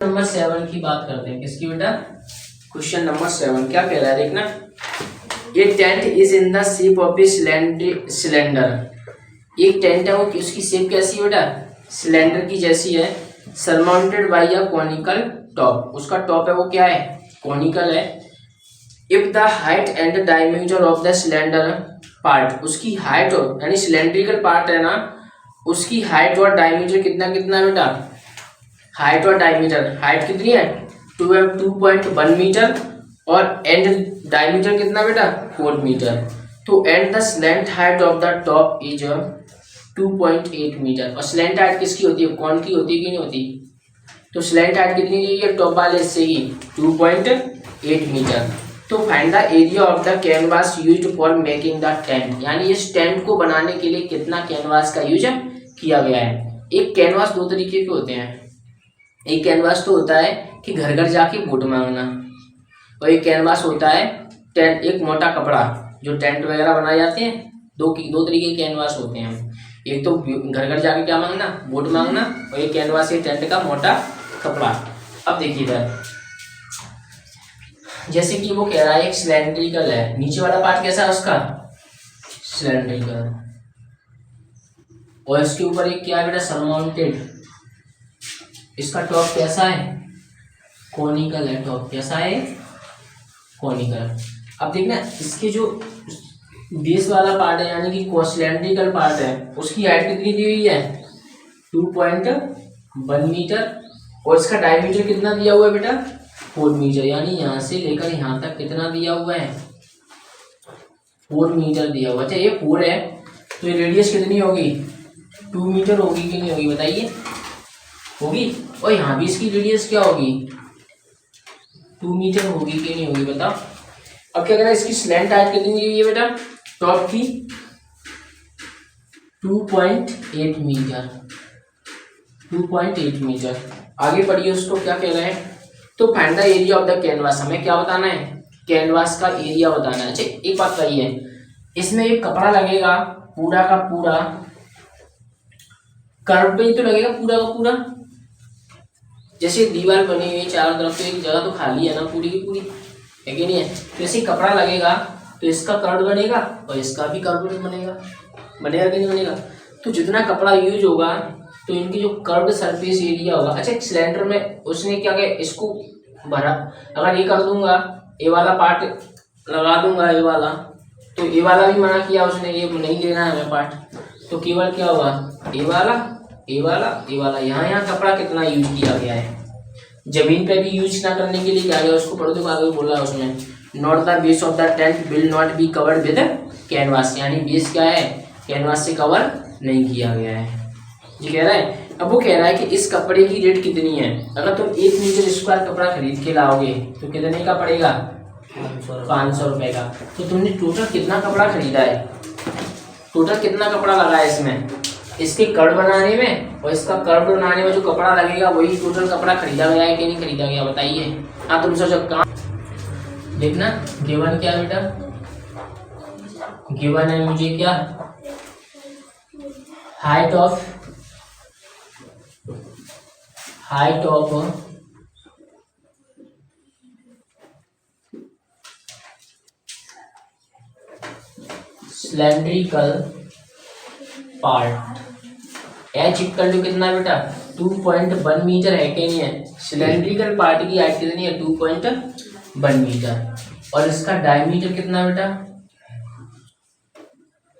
Number 7 की बात करते हैं। किसकी बेटा? क्वेश्चन नंबर 7 क्या कह रहा है देखना। ये tent is in the shape of a cylinder. एक टेंट है वो उसकी शेप कैसी है बेटा? सिलेंडर की जैसी है। Surmounted bye a conical top. उसका टॉप है वो क्या है? कॉनिकल है। If the height and the diameter of the cylinder part, उसकी हाइट यानी सिलेंड्रिकल पार्ट है ना, उसकी हाइट और डायमीटर कितना कितना है बेटा? हाइट और डायमीटर, हाइट कितनी है? 2.1 मीटर और एंड डायमीटर कितना बेटा? 4 मीटर। तो and the slant height of the top is 2.8 metre. और स्लैंट हाइट किसकी होती है? कौन की होती है कि नहीं होती? तो स्लैंट हाइट कितनी दी है टॉप वाले हिस्से की? 2.8 मीटर। तो find the area of the canvas used for making the tent, यानी इस टेंट को बनाने के लिए कितना कैनवास का यूज किया गया है। एक कैनवास दो तरीके के होते हैं। एक कैनवास तो होता है कि घर घर जाके वोट मांगना, और एक कैनवास होता है टेंट, एक मोटा कपड़ा जो टेंट वगैरह बनाए जाते हैं। दो तरीके के कैनवास होते हैं। एक तो घर घर जाके क्या मांगना? वोट मांगना। और एक कैनवास है टेंट का मोटा कपड़ा। अब देखिए इधर, जैसे कि वो कह रहा है एक सिलेंड्रिकल है, नीचे वाला पार्ट कैसा है उसका? सिलेंड्रिकल। और इसके ऊपर एक क्या है बेटा? सरमाउंटेड। इसका टॉप कैसा है? कॉनिकल है। टॉप कैसा है? कॉनिकल। अब देखना इसके जो बेस वाला पार्ट है यानी कि सिलेंड्रिकल पार्ट है, उसकी हाइट कितनी दी हुई है? 2.1 मीटर। और इसका डायमीटर कितना दिया हुआ है बेटा? 4 मीटर। यानी यहाँ से लेकर यहाँ तक कितना दिया हुआ है? 4 मीटर दिया हुआ। अच्छा ये 4 है तो ये रेडियस कितनी होगी? 2 मीटर होगी कि नहीं होगी बताइए? होगी। और यहाँ भी इसकी रेडियस क्या होगी? 2 मीटर होगी कि नहीं होगी बताओ। अब क्या करें, इसकी स्लैंट हाइट कितनी दी हुई है बेटा? टॉप की 2.8 मीटर। 2.8 मीटर। आगे पढ़िए उसको क्या कह रहे हैं। तो find the area of the canvas, हमें क्या बताना है? कैनवास का एरिया बताना है। अच्छा एक बात कही है, इसमें एक कपड़ा लगेगा पूरा का पूरा कर्व पे ही तो लगेगा पूरा का पूरा। जैसे दीवार बनी हुई है चारों तरफ, तो एक जगह तो खाली है ना पूरी की पूरी, है कि नहीं है? तो ऐसे कपड़ा लगेगा तो इसका कर्व बनेगा और इसका भी कर्व बनेगा। बनेगा कि नहीं बनेगा? तो जितना कपड़ा यूज होगा तो इनकी जो कर्व सरफेस एरिया होगा। अच्छा एक सिलेंडर में उसने क्या किया, इसको भरा। अगर ये कर दूंगा, ए वाला पार्ट लगा दूंगा, ए वाला, तो ए वाला भी मना किया उसने, ये नहीं लेना है हमें पार्ट। तो केवल क्या होगा? ए वाला, ए वाला, ए वाला। यहाँ कपड़ा कितना यूज किया गया है। जमीन पे भी यूज ना करने के लिए क्या गया, उसको पढ़ो तो आगे बोला है उसमें, not the base of the tent will not be covered with canvas. यानी बेस क्या है? कैनवास से कवर नहीं किया गया है। ये कह रहा है। अब वो कह रहा है कि इस कपड़े की रेट कितनी है। अगर तुम 1 मीटर स्क्वायर कपड़ा खरीद के लाओगे तो कितने का पड़ेगा? 500 रुपए का। तो तुमने टोटल कितना कपड़ा खरीदा है? टोटल कितना कपड़ा लगा है इसमें? इसके कर्व बनाने में और इसका कर्व बनाने में जो कपड़ा लगेगा वही टोटल कपड़ा खरीदा गया है कि नहीं खरीदा गया बताइए। हाँ तुम सोचो कहाँ देखना। गिवन क्या है बेटा? गिवन है मुझे क्या? Height of cylindrical part. H equal to कितना बेटा? 2.1 मीटर है कि नहीं है? सिलेंड्रिकल पार्ट की हाइट कितनी है? 2.1 मीटर। और इसका डायमीटर कितना बेटा?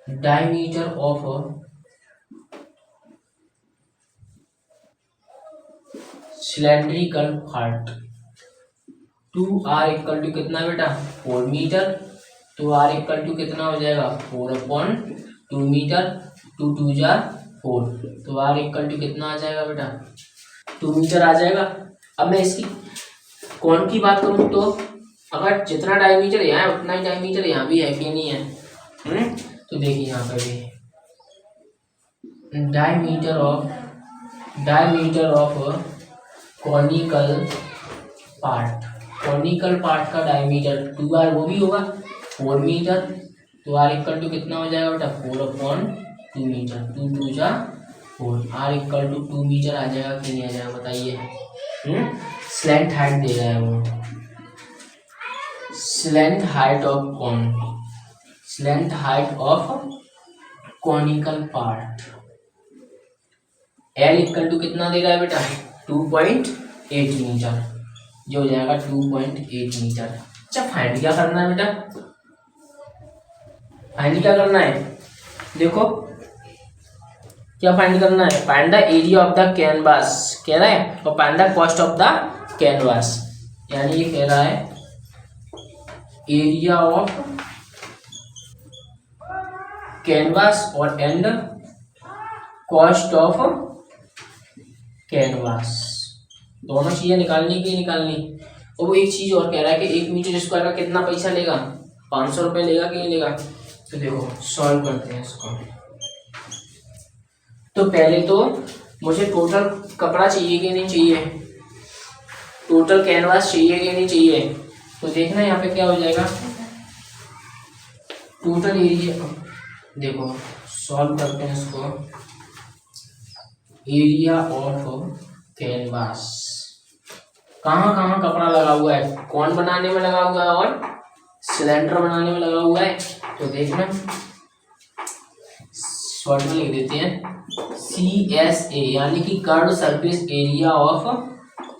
Diameter of cylindrical part 2r equal to कितना बेटा? 4 मीटर। तो r इक्वल टू कितना हो जाएगा? 4/2 मीटर। 2 2 जा 4। तो r इक्वल टू कितना आ जाएगा बेटा? 2 मीटर आ जाएगा। अब मैं इसकी कौन की बात करूँ तो अगर जितना डायमीटर यहाँ है उतना ही डायमीटर यहाँ भी है कि नहीं है? तो देखिए यहाँ पर भी डायमीटर ऑफ कॉनिकल पार्ट का डायमीटर 2r वो भी होगा 4 मीटर। तो r इक्वल टू कितना हो जाएगा बेटा? 4/2 मीटर। 2 2 जा 4 r इक्वल टू 2 मीटर आ जाएगा कि नहीं आ जाएगा बताइए। स्लैंट हाइट दे रहा है वो, slant height of cone, slant height of conical part. L equal to कितना दे रहा है बेटा 2.8 मीटर, जो हो जाएगा 2.8 मीटर। अच्छा फाइंड क्या करना है बेटा, फाइंड क्या करना है, देखो क्या फाइंड करना है, find the area of the canvas कह रहा है, और find the cost of the canvas, यानी ये कह रहा है एरिया ऑफ कैनवास और एंड कॉस्ट ऑफ कैनवास, दोनों चीजें निकालनी की निकालनी। और वो एक चीज और कह रहा है कि 1 मीटर स्क्वायर का कितना पैसा लेगा, 500 रुपये लेगा कि नहीं लेगा। तो देखो सॉल्व करते हैं इसको। तो पहले तो मुझे टोटल कपड़ा चाहिए कि नहीं चाहिए, टोटल कैनवास चाहिए कि नहीं चाहिए। तो देखना यहाँ पे क्या हो जाएगा, टोटल एरिया, देखो सॉल्व करते हैं इसको। एरिया ऑफ कैनवास, कहाँ कहाँ कपड़ा लगा हुआ है, कौन बनाने में लगा हुआ है और सिलेंडर बनाने में लगा हुआ है। तो देखना शॉर्ट में लिख देते हैं CSA, यानी कि curve surface area of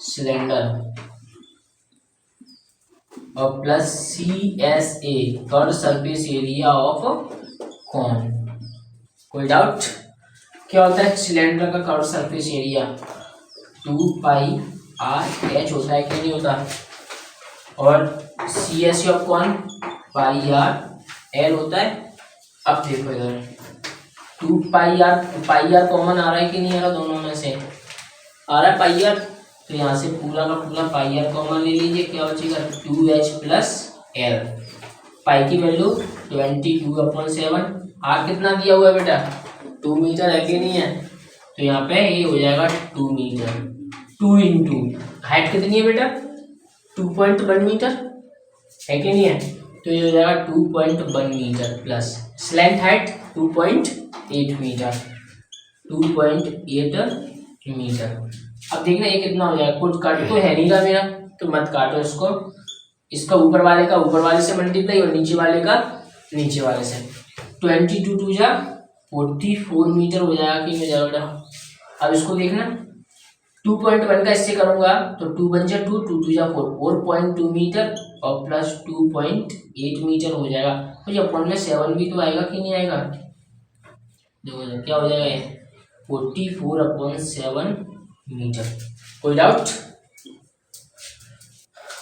cylinder, और plus CSA curve surface area of cone. कोई डाउट, क्या होता है सिलेंडर का कर्व सरफेस एरिया 2πr/h होता है कि नहीं होता, और CSA ऑफ कॉन πr/l होता है। अब देखो इधर 2πr कॉमन आ रहा है कि नहीं आ रहा, दोनों में से आ रहा है पाई, तो यहाँ से पूरा का पूरा πr कॉमन ले लीजिए, क्या बचेगा 2h + l, पाई की वैल्यू 22/7, r कितना दिया हुआ है बेटा 2 मीटर है कि नहीं है, तो यहाँ पे ये हो जाएगा 2 मीटर, 2 × हाइट कितनी है बेटा 2.1 मीटर है कि नहीं है, तो ये हो जाएगा 2.1 metre plus slant height 2.8 metre, 2.8 metre. अब देखना ये कितना हो जाएगा, कुछ काट तो है नहीं का मेरा, तो मत काटो इसको, इसका ऊपर वाले का ऊपर वाले से मल्टीप्लाई और नीचे वाले का नीचे वाले से, 22 2 जा 44 मीटर हो जाएगा कि नहीं हो जाएगा। अब इसको देखना 2.1 का इससे करूंगा तो 2 × 2 2 2 जा 4 4.2 मीटर और प्लस 2.8 मीटर हो जाएगा। तो ये अपन में 7 भी तो आएगा कि नहीं आएगा, देखो क्या हो जाएगा ये 44/7 मीटर। कोई डाउट,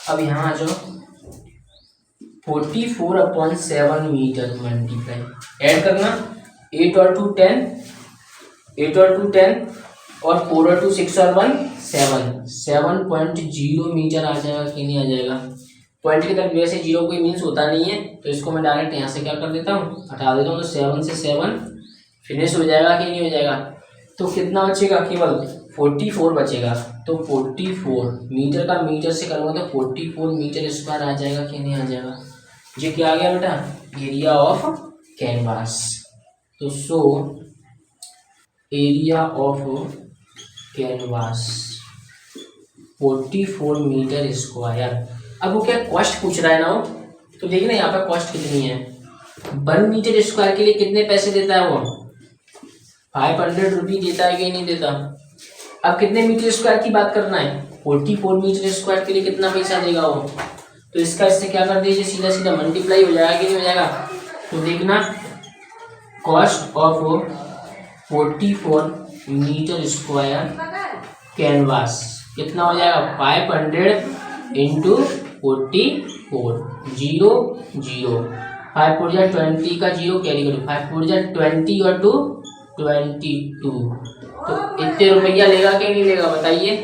अब यहाँ आ जाओ 44/7 मीटर मल्टीप्लाई ऐड करना, 8 और 2 10, 8 और 2 10 और 4 और 2 6 और 1 7, 7.0 मीटर आ जाएगा कि नहीं आ जाएगा। पॉइंट की तरफ वैसे जीरो कोई मीन्स होता नहीं है, तो इसको मैं डायरेक्ट यहाँ से क्या कर देता हूँ हटा देता हूँ, तो 7 से 7 फिनिश हो जाएगा कि नहीं हो जाएगा। तो कितना बचेगा, केवल 44 बचेगा, तो 44 मीटर का मीटर से करूँगा तो 44 मीटर स्क्वायर आ जाएगा कि नहीं आ जाएगा। ये क्या आ गया बेटा, एरिया ऑफ कैनवास। तो so area of canvas 44 metre square. अब वो क्या कॉस्ट पूछ रहा है ना वो, तो देखिए ना यहाँ पर कॉस्ट कितनी है, 1 मीटर स्क्वायर के लिए कितने पैसे देता है वो, 500 रुपये देता है कि नहीं देता। अब कितने मीटर स्क्वायर की बात करना है, 44 मीटर स्क्वायर के लिए कितना पैसा देगा वो, तो इसका इससे क्या कर दीजिए सीधा सीधा मल्टीप्लाई हो जाएगा कि नहीं हो जाएगा। तो देखना cost of 44 metre square canvas कितना हो जाएगा, 500 × 44 0 0, 5 4 जा 20 का 0 कैरी करो, 5 4 जा 20 और 2 22, तो इतने रुपया लेगा कि नहीं लेगा बताइए।